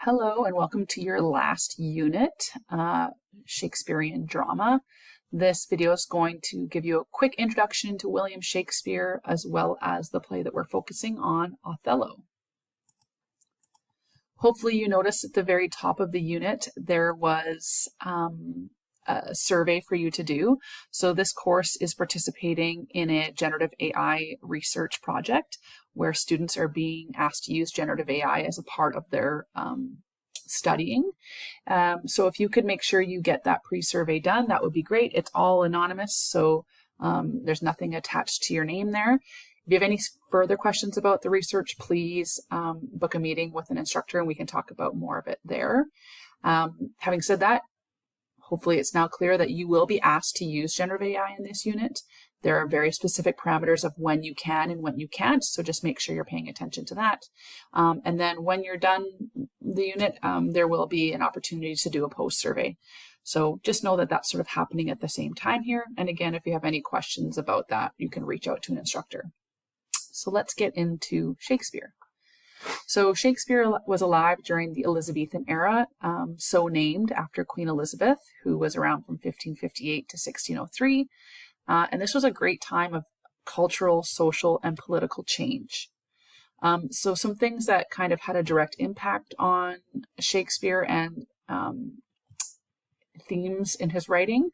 Hello and welcome to your last unit, Shakespearean drama. This video is going to give you a quick introduction to William Shakespeare as well as the play that we're focusing on, Othello. Hopefully you noticed at the very top of the unit there was a survey for you to do. So this course is participating in a generative AI research project where students are being asked to use generative AI as a part of their studying. So if you could make sure you get that pre-survey done, that would be great. It's all anonymous, so there's nothing attached to your name there. If you have any further questions about the research, please book a meeting with an instructor and we can talk about more of it there. Having said that, hopefully it's now clear that you will be asked to use generative AI in this unit. There are very specific parameters of when you can and when you can't, so just make sure you're paying attention to that. And then when you're done the unit, there will be an opportunity to do a post-survey. So just know that that's sort of happening at the same time here. And again, if you have any questions about that, you can reach out to an instructor. So let's get into Shakespeare. So Shakespeare was alive during the Elizabethan era, so named after Queen Elizabeth, who was around from 1558 to 1603. And this was a great time of cultural, social, and political change. So some things that kind of had a direct impact on Shakespeare and themes in his writing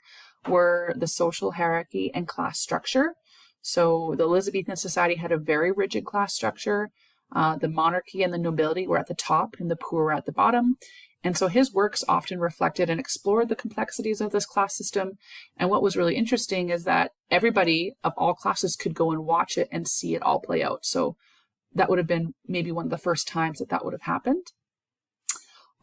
were the social hierarchy and class structure. So the Elizabethan society had a very rigid class structure. The monarchy and the nobility were at the top and the poor were at the bottom. And so his works often reflected and explored the complexities of this class system. And what was really interesting is that everybody of all classes could go and watch it and see it all play out. So that would have been maybe one of the first times that would have happened.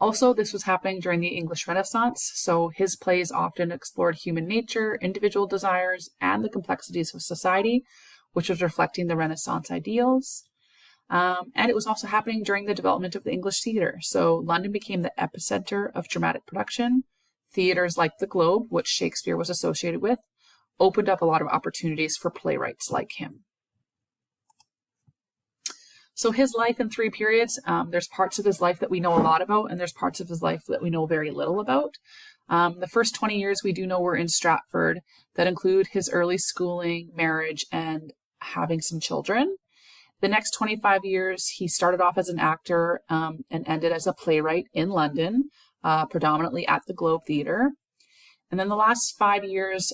Also, this was happening during the English Renaissance. So his plays often explored human nature, individual desires, and the complexities of society, which was reflecting the Renaissance ideals. And it was also happening during the development of the English theatre. So London became the epicenter of dramatic production. Theatres like the Globe, which Shakespeare was associated with, opened up a lot of opportunities for playwrights like him. So his life in three periods, there's parts of his life that we know a lot about, and there's parts of his life that we know very little about. The first 20 years we do know were in Stratford, that include his early schooling, marriage, and having some children. The next 25 years, he started off as an actor and ended as a playwright in London, predominantly at the Globe Theatre. And then the last 5 years,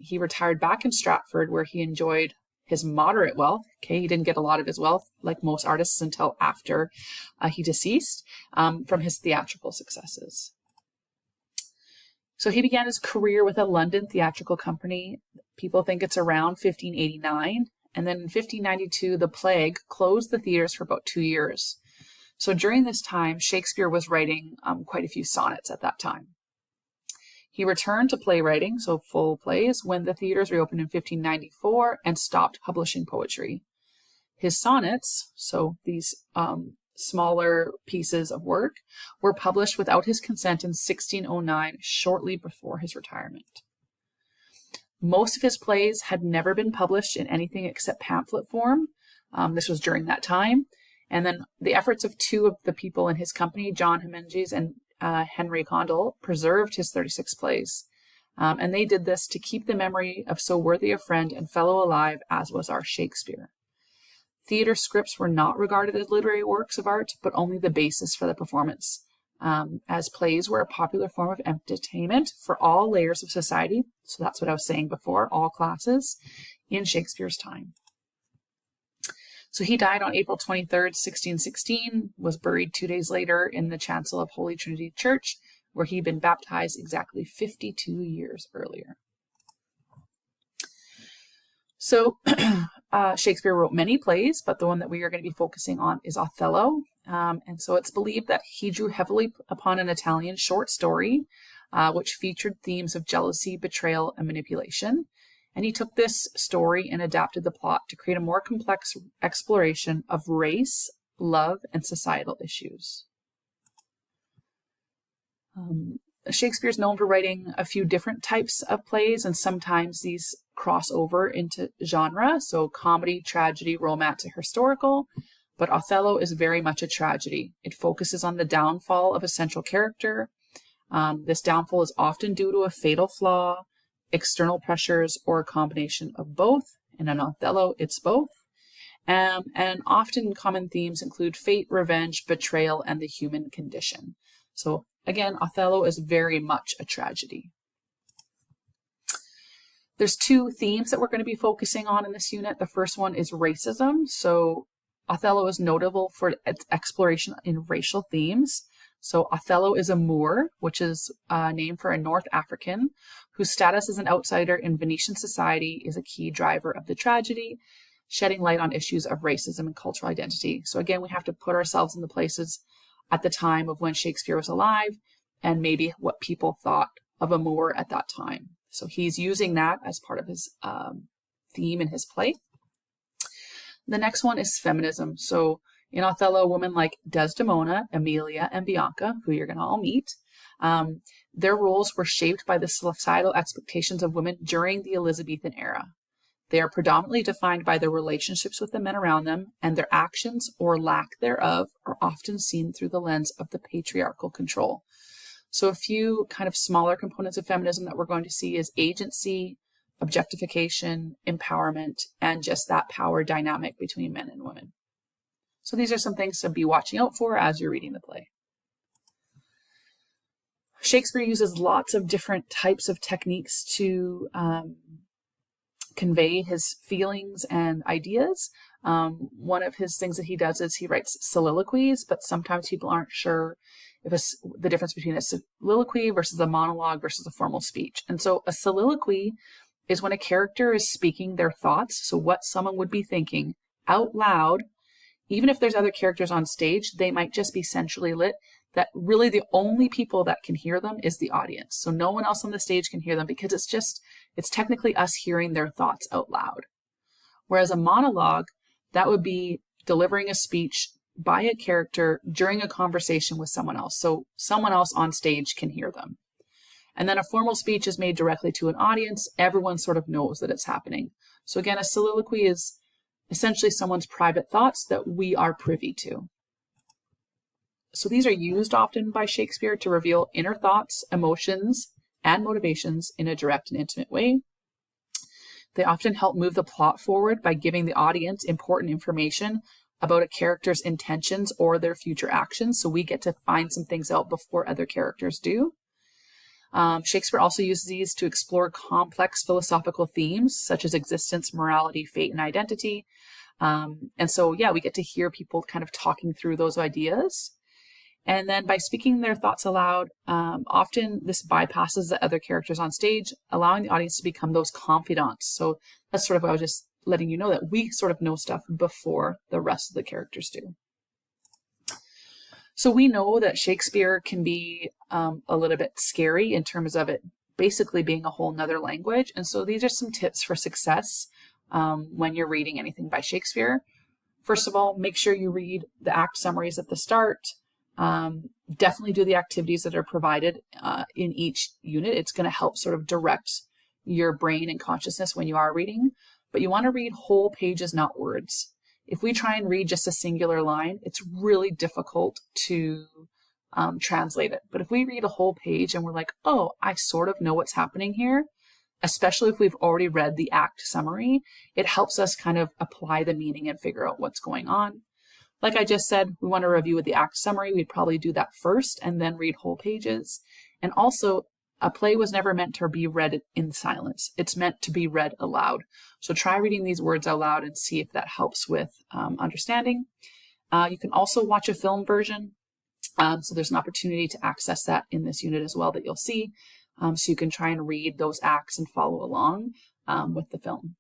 he retired back in Stratford, where he enjoyed his moderate wealth. Okay, he didn't get a lot of his wealth, like most artists, until after he deceased, from his theatrical successes. So he began his career with a London theatrical company. People think it's around 1589. And then in 1592, the plague closed the theaters for about 2 years. So during this time, Shakespeare was writing quite a few sonnets at that time. He returned to playwriting, so full plays, when the theaters reopened in 1594 and stopped publishing poetry. His sonnets, so these smaller pieces of work, were published without his consent in 1609, shortly before his retirement. Most of his plays had never been published in anything except pamphlet form. This was during that time. And then the efforts of two of the people in his company, John Heminges and Henry Condell, preserved his 36 plays. And they did this to keep the memory of so worthy a friend and fellow alive as was our Shakespeare. Theater scripts were not regarded as literary works of art, but only the basis for the performance. As plays were a popular form of entertainment for all layers of society. So that's what I was saying before, all classes, in Shakespeare's time. So he died on April 23rd, 1616, was buried 2 days later in the chancel of Holy Trinity Church, where he'd been baptized exactly 52 years earlier. So Shakespeare wrote many plays, but the one that we are going to be focusing on is Othello. And so it's believed that he drew heavily upon an Italian short story, which featured themes of jealousy, betrayal, and manipulation. And he took this story and adapted the plot to create a more complex exploration of race, love, and societal issues. Shakespeare's known for writing a few different types of plays, and sometimes these cross over into genre, so comedy, tragedy, romance, and historical. but Othello is very much a tragedy. It focuses on the downfall of a central character. This downfall is often due to a fatal flaw, external pressures, or a combination of both. And in Othello, it's both. And often common themes include fate, revenge, betrayal, and the human condition. So again, Othello is very much a tragedy. There's two themes that we're going to be focusing on in this unit. The first one is racism. So Othello is notable for its exploration in racial themes. So Othello is a Moor, which is a name for a North African whose status as an outsider in Venetian society is a key driver of the tragedy, shedding light on issues of racism and cultural identity. So again, we have to put ourselves in the places at the time of when Shakespeare was alive and maybe what people thought of a Moor at that time. So he's using that as part of his theme in his play. The next one is feminism. So in Othello, women like Desdemona, Emilia, and Bianca, who you're going to all meet, their roles were shaped by the societal expectations of women during the Elizabethan era. They are predominantly defined by their relationships with the men around them, and their actions or lack thereof are often seen through the lens of the patriarchal control. So a few kind of smaller components of feminism that we're going to see is agency, objectification, empowerment, and just that power dynamic between men and women. So these are some things to be watching out for as you're reading the play. Shakespeare uses lots of different types of techniques to convey his feelings and ideas. One of his things that he does is he writes soliloquies, but sometimes people aren't sure if the difference between a soliloquy versus a monologue versus a formal speech. And so a soliloquy is when a character is speaking their thoughts, so what someone would be thinking out loud. Even if there's other characters on stage, they might just be centrally lit, that really the only people that can hear them is the audience. So no one else on the stage can hear them because it's technically us hearing their thoughts out loud. Whereas a monologue, that would be delivering a speech by a character during a conversation with someone else. So someone else on stage can hear them. And then a formal speech is made directly to an audience. Everyone sort of knows that it's happening. So again, a soliloquy is essentially someone's private thoughts that we are privy to. So these are used often by Shakespeare to reveal inner thoughts, emotions, and motivations in a direct and intimate way. They often help move the plot forward by giving the audience important information about a character's intentions or their future actions. So we get to find some things out before other characters do. Shakespeare also uses these to explore complex philosophical themes such as existence, morality, fate, and identity. And so, yeah, we get to hear people kind of talking through those ideas. And then by speaking their thoughts aloud, often this bypasses the other characters on stage, allowing the audience to become those confidants. So that's sort of what I was just letting you know, that we sort of know stuff before the rest of the characters do. So we know that Shakespeare can be a little bit scary in terms of it basically being a whole nother language. And so these are some tips for success when you're reading anything by Shakespeare. First of all, make sure you read the act summaries at the start. Definitely do the activities that are provided in each unit. It's going to help sort of direct your brain and consciousness when you are reading. But you want to read whole pages, not words. If we try and read just a singular line, it's really difficult to translate it. But if we read a whole page and we're like, oh, I sort of know what's happening here, especially if we've already read the act summary, it helps us kind of apply the meaning and figure out what's going on. Like I just said, we want to review with the act summary. We'd probably do that first and then read whole pages. And also, a play was never meant to be read in silence. It's meant to be read aloud. So try reading these words aloud and see if that helps with understanding. You can also watch a film version. So there's an opportunity to access that in this unit as well that you'll see. So you can try and read those acts and follow along with the film.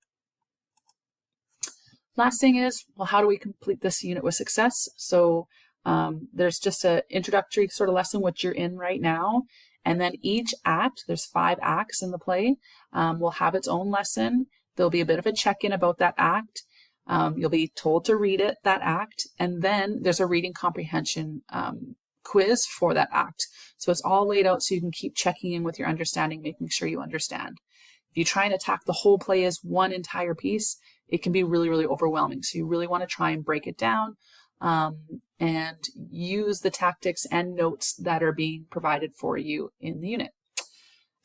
Last thing is, well, how do we complete this unit with success? So there's just an introductory sort of lesson, which you're in right now. And then each act, there's 5 acts in the play, will have its own lesson. There'll be a bit of a check-in about that act. You'll be told to read it, that act. And then there's a reading comprehension quiz for that act. So it's all laid out so you can keep checking in with your understanding, making sure you understand. If you try and attack the whole play as one entire piece, it can be really, really overwhelming. So you really want to try and break it down, and use the tactics and notes that are being provided for you in the unit.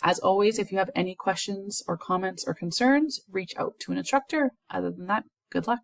As always, if you have any questions or comments or concerns, reach out to an instructor. Other than that, good luck.